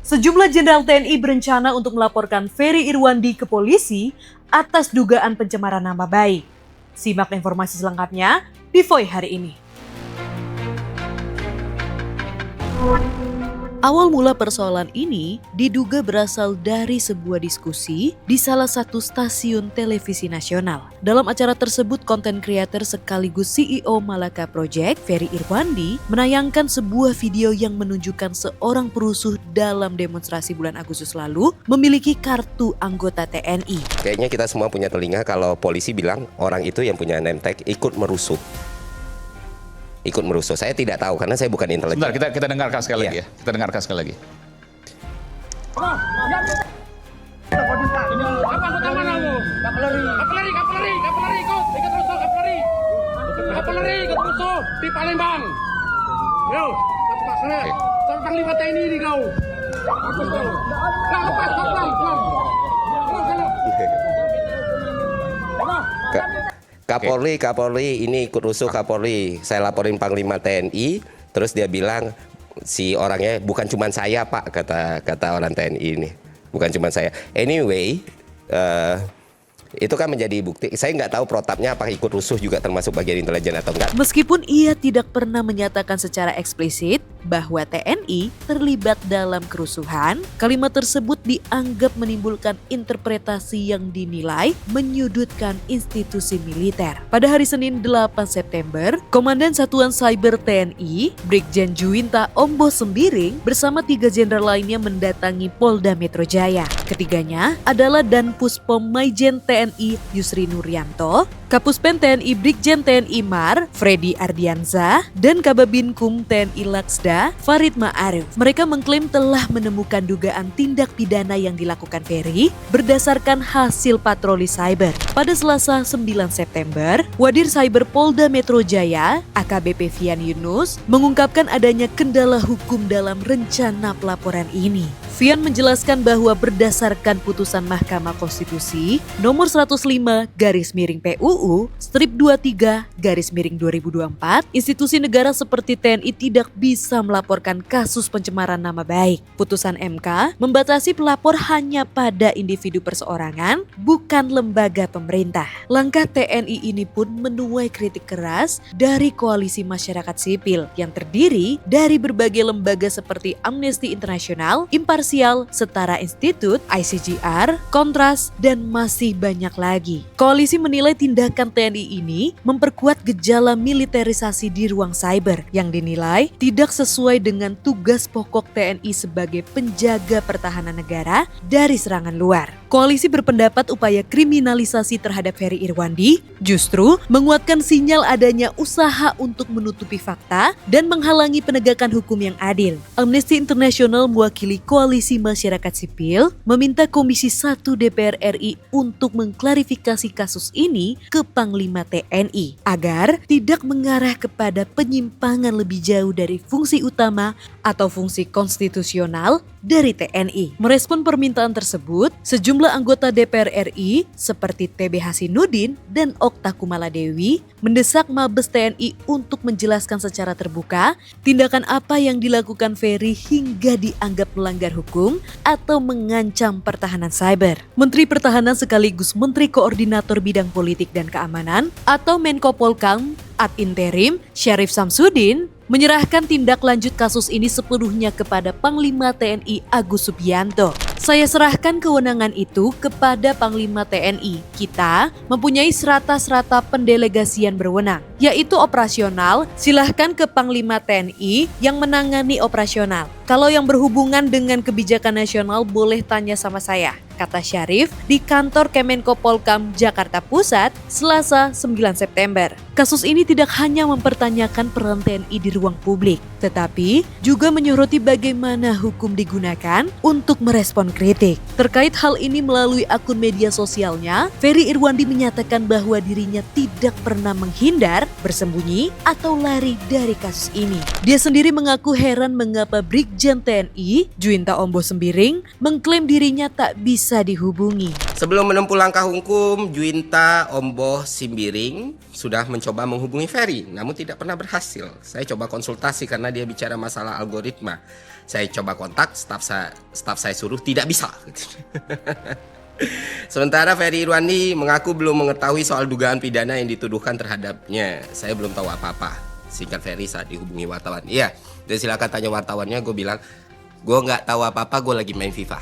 Sejumlah jenderal TNI berencana untuk melaporkan Ferry Irwandi ke polisi atas dugaan pencemaran nama baik. Simak informasi selengkapnya di Voy hari ini. Awal mula persoalan ini diduga berasal dari sebuah diskusi di salah satu stasiun televisi nasional. Dalam acara tersebut, konten kreator sekaligus CEO Malaka Project, Ferry Irwandi, menayangkan sebuah video yang menunjukkan seorang perusuh dalam demonstrasi bulan Agustus lalu memiliki kartu anggota TNI. Kayaknya kita semua punya telinga kalau polisi bilang orang itu yang punya name tag ikut merusuh. Saya tidak tahu karena saya bukan intelijen. Sebentar, kita dengarkan sekali lagi ya. Kita dengarkan sekali lagi. Ikut rusuh di Palembang. Yo, sampai 5 TNI ini kau. Kapolri ini ikut rusuh Kapolri. Saya laporin Panglima TNI, terus dia bilang si orangnya bukan cuma saya Pak, kata orang TNI ini. Bukan cuma saya. Anyway, itu kan menjadi bukti. Saya nggak tahu protapnya apakah ikut rusuh juga termasuk bagian intelijen atau enggak. Meskipun ia tidak pernah menyatakan secara eksplisit bahwa TNI terlibat dalam kerusuhan, kalimat tersebut dianggap menimbulkan interpretasi yang dinilai menyudutkan institusi militer. Pada hari Senin 8 September, Komandan Satuan Cyber TNI, Brigjen Juwinta Ombo Sembiring bersama 3 jenderal lainnya mendatangi Polda Metro Jaya. Ketiganya adalah Danpuspom Maijen TNI Yusri Nuryanto, Kapuspen TNI Brigjen TNI Mar, Freddy Ardianza, dan Kababinkum TNI Laksda, Farid Ma'arif. Mereka mengklaim telah menemukan dugaan tindak pidana yang dilakukan Ferry berdasarkan hasil patroli cyber. Pada Selasa 9 September, Wadir Cyber Polda Metro Jaya, AKBP Fian Yunus, mengungkapkan adanya kendala hukum dalam rencana pelaporan ini. Fian menjelaskan bahwa berdasarkan putusan Mahkamah Konstitusi nomor 105/PUU strip 23/2024, institusi negara seperti TNI tidak bisa melaporkan kasus pencemaran nama baik. Putusan MK membatasi pelapor hanya pada individu perseorangan, bukan lembaga pemerintah. Langkah TNI ini pun menuai kritik keras dari koalisi masyarakat sipil yang terdiri dari berbagai lembaga seperti Amnesty International, Imparsial, Setara Institute, ICGR, Kontras, dan masih banyak lagi. Koalisi menilai tindakan TNI ini memperkuat gejala militerisasi di ruang cyber yang dinilai tidak sesuai dengan tugas pokok TNI sebagai penjaga pertahanan negara dari serangan luar. Koalisi berpendapat upaya kriminalisasi terhadap Ferry Irwandi justru menguatkan sinyal adanya usaha untuk menutupi fakta dan menghalangi penegakan hukum yang adil. Amnesty International mewakili koalisi masyarakat sipil meminta Komisi 1 DPR RI untuk mengklarifikasi kasus ini ke Panglima TNI agar tidak mengarah kepada penyimpangan lebih jauh dari fungsi utama atau fungsi konstitusional dari TNI. Merespon permintaan tersebut, sejumlah anggota DPR RI seperti TB Hasanuddin dan Okta Kumala Dewi mendesak Mabes TNI untuk menjelaskan secara terbuka tindakan apa yang dilakukan Ferry hingga dianggap melanggar hukum atau mengancam pertahanan cyber. Menteri Pertahanan sekaligus Menteri Koordinator Bidang Politik dan Keamanan atau Menko Polkam ad interim Syarif Samsudin menyerahkan tindak lanjut kasus ini sepenuhnya kepada Panglima TNI Agus Subianto. Saya serahkan kewenangan itu kepada Panglima TNI. Kita mempunyai serata-serata pendelegasian berwenang, yaitu operasional, silahkan ke Panglima TNI yang menangani operasional. Kalau yang berhubungan dengan kebijakan nasional boleh tanya sama saya, kata Syarif di kantor Kemenko Polkam Jakarta Pusat, Selasa 9 September. Kasus ini tidak hanya mempertanyakan peran TNI di ruang publik, tetapi juga menyoroti bagaimana hukum digunakan untuk merespon kritik. Terkait hal ini melalui akun media sosialnya, Ferry Irwandi menyatakan bahwa dirinya tidak pernah menghindar, bersembunyi, atau lari dari kasus ini. Dia sendiri mengaku heran mengapa Brigjen TNI Juwinta Ombo Sembiring mengklaim dirinya tak bisa dihubungi. Sebelum menempuh langkah hukum, Juwinta Ombo Sembiring sudah mencoba menghubungi Ferry, namun tidak pernah berhasil. Saya coba konsultasi karena dia bicara masalah algoritma. Saya coba kontak, staf saya suruh tidak bisa. Sementara Ferry Irwandi mengaku belum mengetahui soal dugaan pidana yang dituduhkan terhadapnya. Saya belum tahu apa-apa, singkat Ferry saat dihubungi wartawan. Iya, dan silakan tanya wartawannya. Gue bilang, gue nggak tahu apa-apa, gue lagi main FIFA.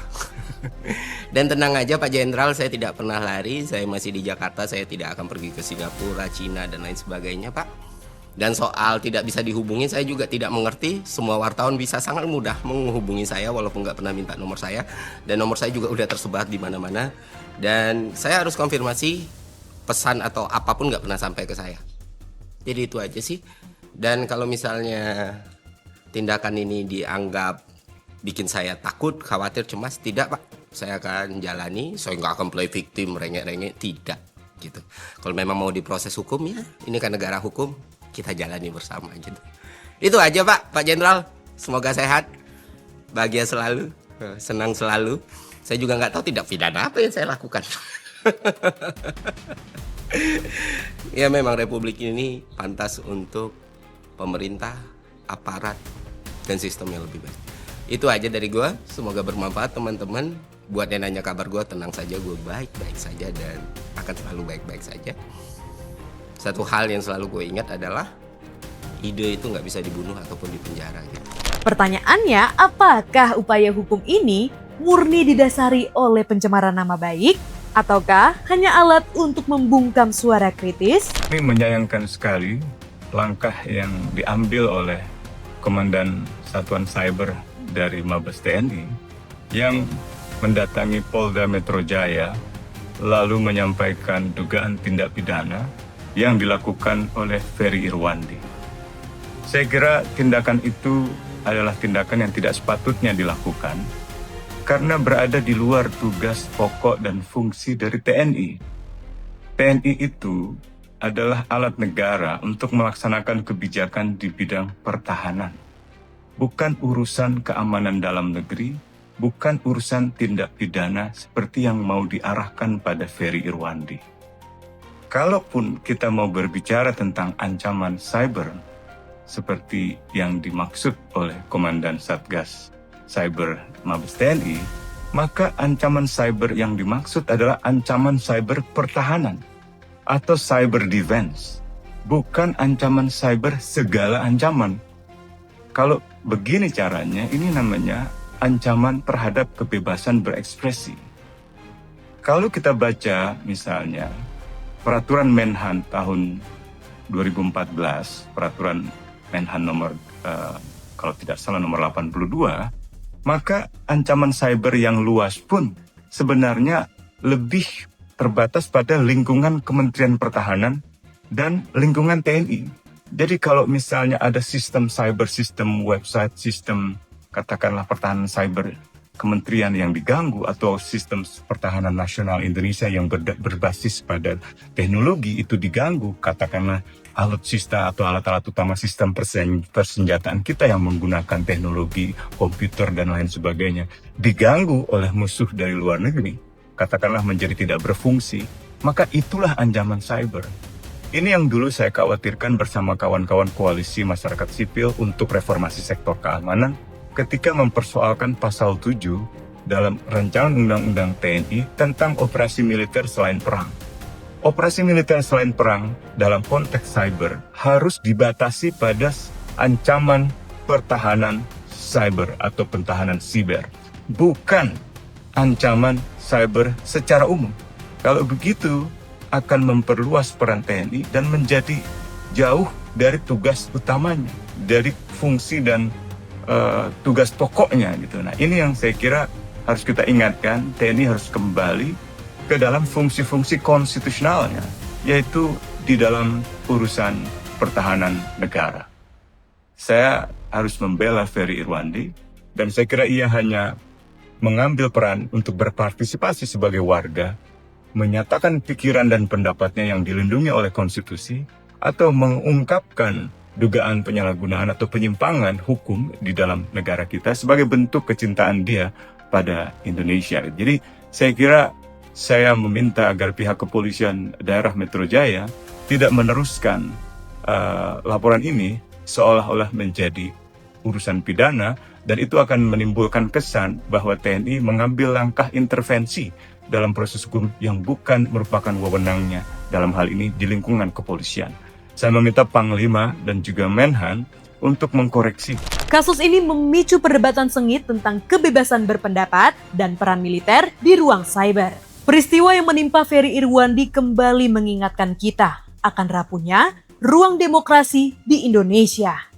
Dan tenang aja Pak Jenderal, saya tidak pernah lari, saya masih di Jakarta, saya tidak akan pergi ke Singapura, Cina, dan lain sebagainya Pak. Dan soal tidak bisa dihubungi, saya juga tidak mengerti. Semua wartawan bisa sangat mudah menghubungi saya walaupun nggak pernah minta nomor saya. Dan nomor saya juga udah tersebar di mana-mana. Dan saya harus konfirmasi, pesan atau apapun nggak pernah sampai ke saya. Jadi itu aja sih. Dan kalau misalnya tindakan ini dianggap bikin saya takut, khawatir, cemas, tidak Pak. Saya akan jalani, saya nggak akan play victim, rengek-rengek, tidak gitu. Kalau memang mau diproses hukum ya, ini kan negara hukum, kita jalani bersama gitu. Itu aja Pak Jenderal. Semoga sehat, bahagia selalu, senang selalu. Saya juga nggak tahu tindak pidana apa yang saya lakukan. Ya memang Republik ini pantas untuk pemerintah, aparat, dan sistem yang lebih baik. Itu aja dari gue, semoga bermanfaat teman-teman. Buat yang nanya kabar gue, tenang saja, gue baik-baik saja dan akan selalu baik-baik saja. Satu hal yang selalu gue ingat adalah ide itu nggak bisa dibunuh ataupun dipenjara gitu. Pertanyaannya, apakah upaya hukum ini murni didasari oleh pencemaran nama baik? Ataukah hanya alat untuk membungkam suara kritis? Ini menyayangkan sekali langkah yang diambil oleh Komandan Satuan Cyber dari Mabes TNI yang mendatangi Polda Metro Jaya lalu menyampaikan dugaan tindak pidana yang dilakukan oleh Ferry Irwandi. Saya kira tindakan itu adalah tindakan yang tidak sepatutnya dilakukan karena berada di luar tugas pokok dan fungsi dari TNI. TNI itu adalah alat negara untuk melaksanakan kebijakan di bidang pertahanan. Bukan urusan keamanan dalam negeri, bukan urusan tindak pidana seperti yang mau diarahkan pada Ferry Irwandi. Kalaupun kita mau berbicara tentang ancaman cyber, seperti yang dimaksud oleh Komandan Satgas Cyber Mabes TNI, maka ancaman cyber yang dimaksud adalah ancaman cyber pertahanan atau cyber defense, bukan ancaman cyber segala ancaman. Kalau begini caranya, ini namanya ancaman terhadap kebebasan berekspresi. Kalau kita baca misalnya peraturan Menhan tahun 2014, peraturan Menhan nomor kalau tidak salah nomor 82, maka ancaman cyber yang luas pun sebenarnya lebih terbatas pada lingkungan Kementerian Pertahanan dan lingkungan TNI. Jadi kalau misalnya ada sistem cyber, sistem website, sistem katakanlah pertahanan cyber kementerian yang diganggu atau sistem pertahanan nasional Indonesia yang berbasis pada teknologi itu diganggu, katakanlah alutsista atau alat-alat utama sistem persenjataan kita yang menggunakan teknologi komputer dan lain sebagainya diganggu oleh musuh dari luar negeri, katakanlah menjadi tidak berfungsi, maka itulah ancaman cyber. Ini yang dulu saya khawatirkan bersama kawan-kawan koalisi masyarakat sipil untuk reformasi sektor keamanan ketika mempersoalkan pasal 7 dalam rancangan undang-undang TNI tentang operasi militer selain perang. Operasi militer selain perang dalam konteks cyber harus dibatasi pada ancaman pertahanan cyber atau pertahanan siber, bukan ancaman cyber secara umum. Kalau begitu akan memperluas peran TNI dan menjadi jauh dari tugas utamanya, dari fungsi dan tugas pokoknya gitu. Nah, ini yang saya kira harus kita ingatkan, TNI harus kembali ke dalam fungsi-fungsi konstitusionalnya, yaitu di dalam urusan pertahanan negara. Saya harus membela Ferry Irwandi, dan saya kira ia hanya mengambil peran untuk berpartisipasi sebagai warga, menyatakan pikiran dan pendapatnya yang dilindungi oleh konstitusi, atau mengungkapkan dugaan penyalahgunaan atau penyimpangan hukum di dalam negara kita sebagai bentuk kecintaan dia pada Indonesia. Jadi saya kira saya meminta agar pihak kepolisian daerah Metro Jaya tidak meneruskan laporan ini seolah-olah menjadi urusan pidana Dan itu akan menimbulkan kesan bahwa TNI mengambil langkah intervensi dalam proses hukum yang bukan merupakan wewenangnya, dalam hal ini di lingkungan kepolisian. Saya meminta Panglima dan juga Menhan untuk mengkoreksi. Kasus ini memicu perdebatan sengit tentang kebebasan berpendapat dan peran militer di ruang cyber. Peristiwa yang menimpa Ferry Irwandi kembali mengingatkan kita akan rapuhnya ruang demokrasi di Indonesia.